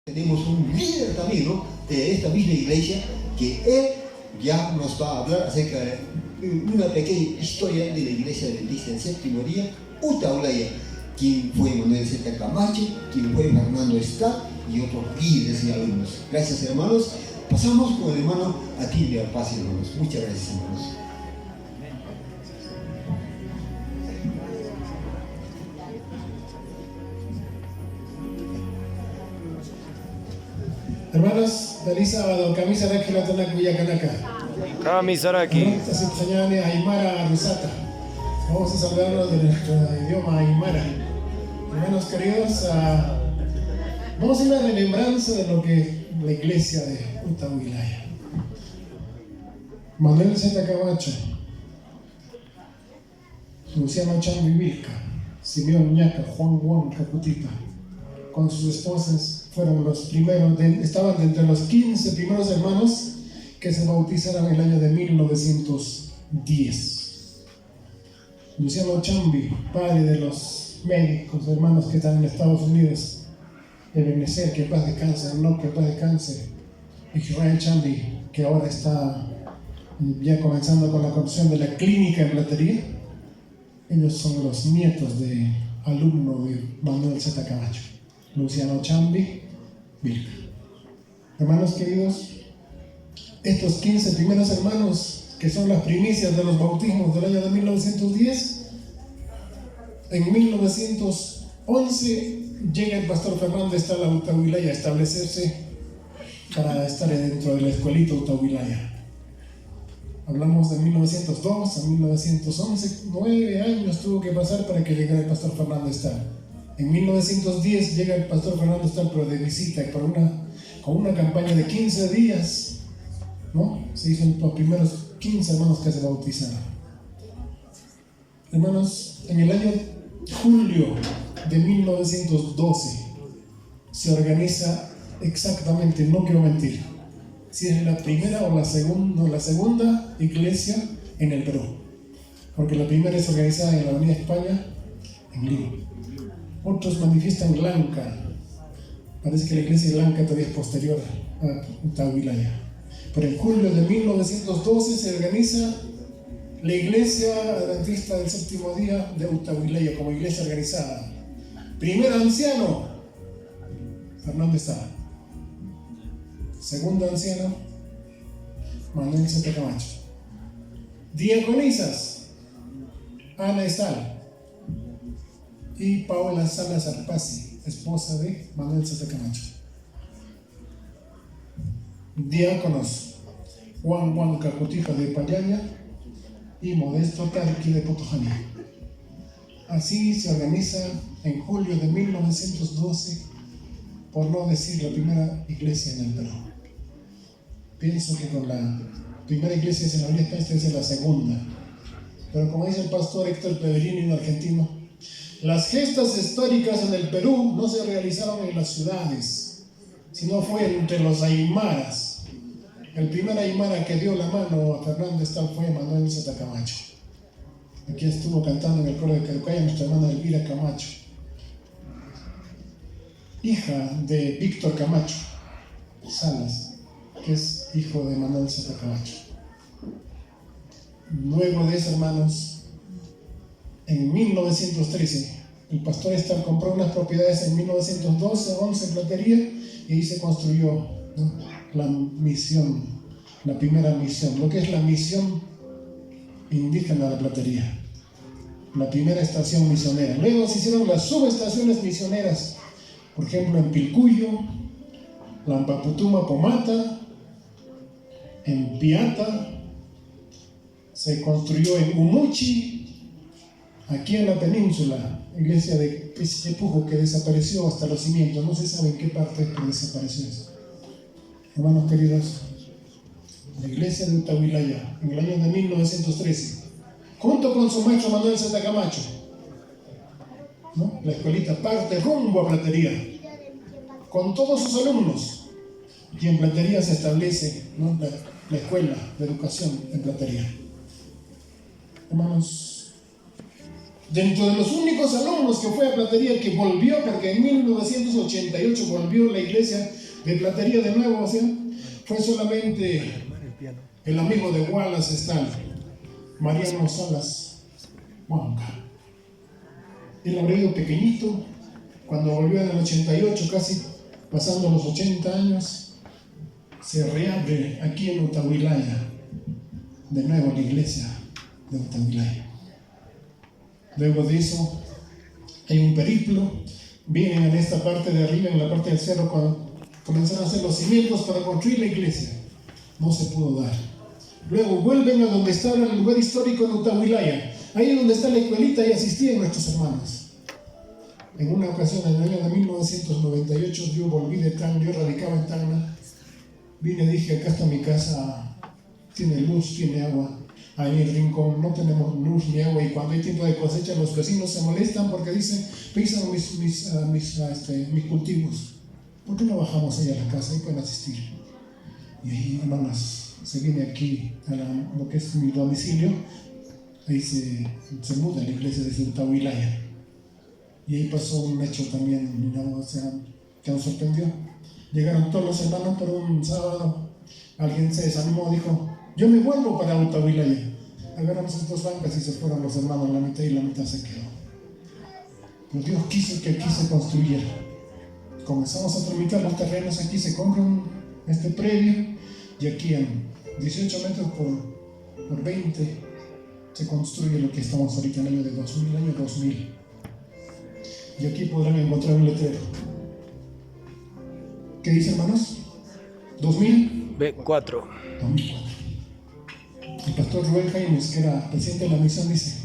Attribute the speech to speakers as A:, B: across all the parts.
A: Tenemos un líder también, ¿no?, de esta misma iglesia, que él ya nos va a hablar acerca de una pequeña historia de la iglesia adventista del séptimo día, Utaulaya, quien fue Manuel Z. Camacho, quien fue Fernando Está y otros líderes y alumnos. Gracias, hermanos. Pasamos con el hermano Atilio Paz, hermanos. Muchas gracias, hermanos.
B: Hermanos, feliz sábado. Kamisaraki Latanaku Yakanaka.
C: Kamisaraki.
B: Aymara Rusata. Vamos a saludarnos de nuestro idioma Aymara. Hermanos queridos, vamos a ir a la remembranza de lo que la iglesia de Utahuilaya. Manuel Z. Camacho, Luciano Chambi Vilca, Simeón Ñaca, Juan Juan Cacutita, con sus esposas, fueron los primeros, estaban entre los 15 primeros hermanos que se bautizaron en el año de 1910. Luciano Chambi, padre de los médicos, hermanos que están en Estados Unidos, Ebenezer, que paz descanse, no, que paz descanse, Israel Chambi, que ahora está ya comenzando con la construcción de la clínica en Platería. Ellos son los nietos de alumno de Manuel Z. Camacho, Luciano Chambi Vilca. Hermanos queridos, estos 15 primeros hermanos, que son las primicias de los bautismos del año de 1910, en 1911 llega el pastor Fernando Está a la Utahuilaya a establecerse para estar dentro de la escuelita Utahuilaya. Hablamos de 1902 a 1911, 9 años tuvo que pasar para que llegara el pastor Fernando Está. En 1910 llega el pastor Fernando Está, pero de visita, con una campaña de 15 días, ¿no? Se hizo los primeros 15 hermanos que se bautizaron. Hermanos, en el año julio de 1912 se organiza exactamente, no quiero mentir, si es la primera o la segunda iglesia en el Perú, porque la primera es organizada en la Avenida España, en Lima. Otros manifiestan Lanca. Parece que la iglesia de Lanca todavía es posterior a Utahuilaya. Pero en julio de 1912 se organiza la iglesia adventista del séptimo día de Utahuilaya como iglesia organizada. Primer anciano, Fernando Está. Segundo anciano, Manuel Z. Camacho. Diaconisas, Ana Estal y Paola Salazar Pasi, esposa de Manuel Z. Camacho. Diáconos, Juan Cacutija de Payaña y Modesto Tarqui de Potojani. Así se organiza en julio de 1912, por no decir la primera iglesia en el Perú. Pienso que con la primera iglesia en la Avenida España es la segunda. Pero como dice el pastor Héctor Peverini, un argentino, las gestas históricas en el Perú no se realizaron en las ciudades, sino fue entre los aymaras. El primer aymara que dio la mano a Fernando Está fue Manuel Z. Camacho. Aquí estuvo cantando en el coro de Carucaya nuestra hermana Elvira Camacho, hija de Víctor Camacho Salas, que es hijo de Manuel Z. Camacho. Luego de eso, hermanos, en 1913, el pastor Está compró unas propiedades en 1912-11 en Platería y ahí se construyó, ¿no?, la misión, la primera misión, lo que es la misión indígena de Platería, la primera estación misionera. Luego se hicieron las subestaciones misioneras, por ejemplo en Pilcuyo, Lampaputuma, Pomata, en Piata, se construyó en Umuchi. Aquí en la península, iglesia de Pisquepujo, que desapareció hasta los cimientos, no se sabe en qué parte desapareció eso. Hermanos queridos, la iglesia de Utahuilaya, en el año de 1913, junto con su maestro Manuel Z. Camacho, ¿no?, la escuelita parte rumbo a Platería, con todos sus alumnos, y en Platería se establece, ¿no?, la escuela de educación en Platería. Hermanos, Dentro de los únicos alumnos que fue a Platería, que volvió, porque en 1988 volvió la iglesia de Platería de nuevo, o sea, fue solamente el amigo de Wallace Stal, Mariano Salas Huanca. Él habría ido pequeñito, cuando volvió en el 88, casi pasando los 80 años, se reabre aquí en Utahuilaya, de nuevo la iglesia de Utahuilaya. Luego de eso hay un periplo, vienen en esta parte de arriba, en la parte del cerro, cuando comenzaron a hacer los cimientos para construir la iglesia. No se pudo dar. Luego vuelven a donde estaba el lugar histórico en Utahuilaya, ahí donde está la escuelita, y asistían nuestros hermanos. En una ocasión, en el año de 1998, yo volví de Tacna, yo radicaba en Tacna, vine y dije, acá está mi casa, tiene luz, tiene agua. Ahí en el rincón no tenemos luz ni agua, y cuando hay tiempo de cosecha los vecinos se molestan porque dicen, pisan mis cultivos. ¿Por qué no bajamos ahí a la casa? Ahí pueden asistir. Y ahí, hermanas, se viene aquí a lo que es mi domicilio, ahí se muda la iglesia de Utahuilaya. Y ahí pasó un hecho también, ¿no? O sea, que nos sorprendió. Llegaron todos los hermanos, pero un sábado alguien se desanimó, dijo, yo me vuelvo para Utahuilaya. Agarramos sus dos bancas y se fueron los hermanos, la mitad y la mitad se quedó. Pero Dios quiso que aquí se construyera. Comenzamos a tramitar los terrenos, aquí se compra este predio, y aquí en 18 metros por 20 se construye lo que estamos ahorita en el año 2000. Y aquí podrán encontrar un letrero. ¿Qué dice, hermanos? 2000.
C: B4.
B: 2004. El pastor Rubén Jaimes, que era presidente de la misión, dice,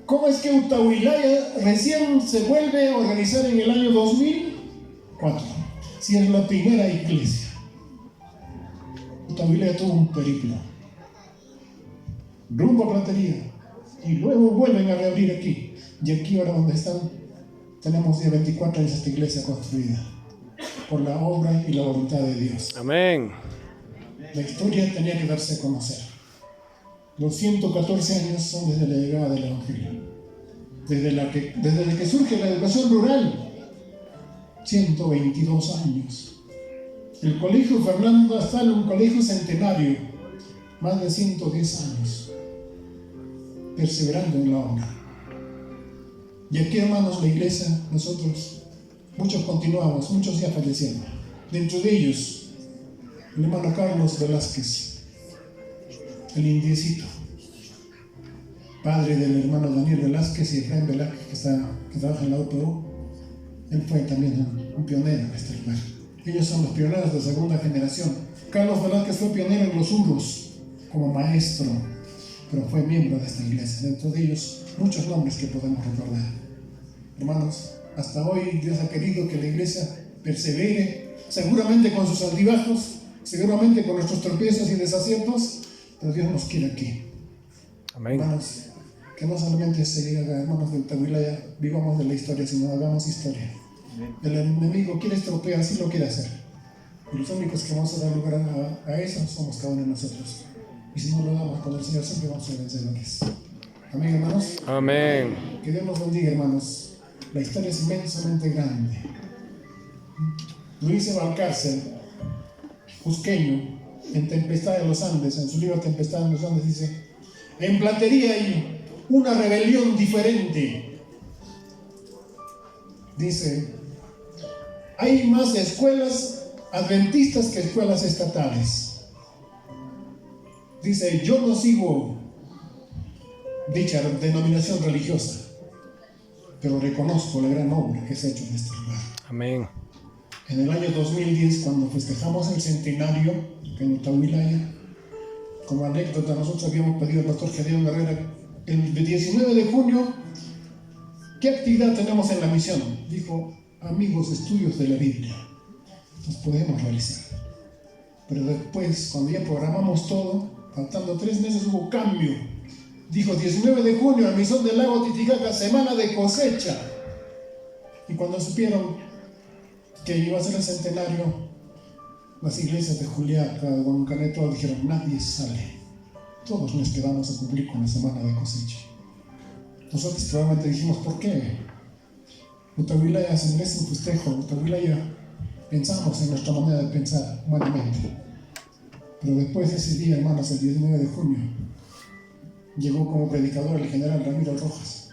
B: ¿cómo es que Utahuilaya recién se vuelve a organizar en el año 2004? Si es la primera iglesia. Utahuilaya tuvo un periplo, rumbo a Platería, y luego vuelven a reabrir aquí. Y aquí ahora donde están, tenemos ya 24 años esta iglesia construida, por la obra y la voluntad de Dios.
C: Amén.
B: La historia tenía que darse a conocer. Los 114 años son desde la llegada del Evangelio. Desde que surge la educación rural, 122 años. El colegio Fernando Astal, un colegio centenario, más de 110 años, perseverando en la obra. Y aquí, hermanos, la iglesia, nosotros, muchos continuamos, muchos ya fallecieron. Dentro de ellos, el hermano Carlos Velázquez, el indiecito, padre del hermano Daniel Velázquez y Efraín Velázquez, que trabaja en la UPU. Él fue también un pionero en este lugar. Ellos son los pioneros de segunda generación. Carlos Velázquez fue pionero en los Urros como maestro, pero fue miembro de esta iglesia. Dentro de ellos, muchos nombres que podemos recordar. Hermanos, hasta hoy Dios ha querido que la iglesia persevere, seguramente con sus altibajos, seguramente con nuestros tropiezos y desaciertos, pero Dios nos quiere aquí.
C: Amén.
B: Hermanos, que no solamente se diga, hermanos de Utahuilaya, vivamos de la historia, sino hagamos historia. El enemigo quiere estropear, así lo quiere hacer. Y los únicos que vamos a dar lugar a eso somos cada uno de nosotros. Y si no lo damos con el Señor, siempre vamos a vencer lo que es. Amén, hermanos.
C: Amén.
B: Que Dios nos bendiga, hermanos. La historia es inmensamente grande. Luis Valcárcel, cusqueño, en Tempestad de los Andes, en su libro Tempestad de los Andes, dice: en Platería hay una rebelión diferente. Dice: hay más escuelas adventistas que escuelas estatales. Dice: yo no sigo dicha denominación religiosa, pero reconozco la gran obra que se ha hecho en este lugar.
C: Amén.
B: En el año 2010, cuando festejamos el centenario en Utahuilaya, como anécdota, nosotros habíamos pedido al pastor Gedeón Herrera el 19 de junio, ¿qué actividad tenemos en la misión? Dijo: amigos, estudios de la Biblia. Los podemos realizar. Pero después, cuando ya programamos todo, faltando 3 meses, hubo cambio. Dijo: 19 de junio, a Misión del Lago Titicaca, semana de cosecha. Y cuando supieron que iba a ser el centenario, las iglesias de Juliaca, de Huancané, todos dijeron: nadie sale. Todos nos quedamos a cumplir con la semana de cosecha. nosotros probablemente dijimos, ¿por qué? Utahuilaya se merece un festejo. Utahuilaya, pensamos en nuestra manera de pensar humanamente. Pero después de ese día, hermanos, el 19 de junio, llegó como predicador el general Ramiro Rojas.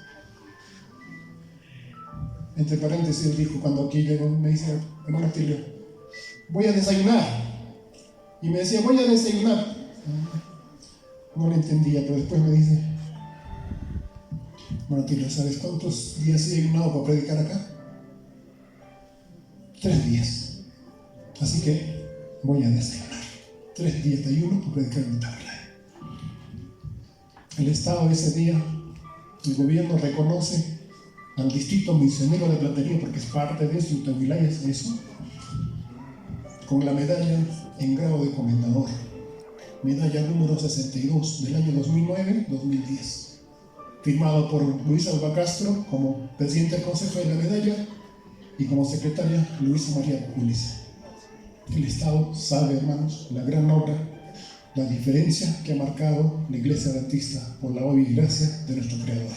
B: Entre paréntesis, él dijo, cuando aquí llegó, me dice, hermano Tilio, voy a desayunar. Y me decía, voy a desayunar. No lo entendía, pero después me dice, hermano Tilio, ¿sabes cuántos días he ayunado para predicar acá? 3 días. Así que voy a desayunar. 3 días de ayuno para predicar en Utahuilaya. El Estado ese día, el gobierno reconoce al distrito misionero de Platería, porque es parte de eso, Utahuilaya es eso, con la medalla en grado de comendador, medalla número 62 del año 2009-2010, firmado por Luis Alba Castro como presidente del Consejo de la Medalla y como secretaria Luisa María Cuculiza. El Estado sabe, hermanos, la gran obra, la diferencia que ha marcado la Iglesia Adventista por la obra y gracia de nuestro Creador.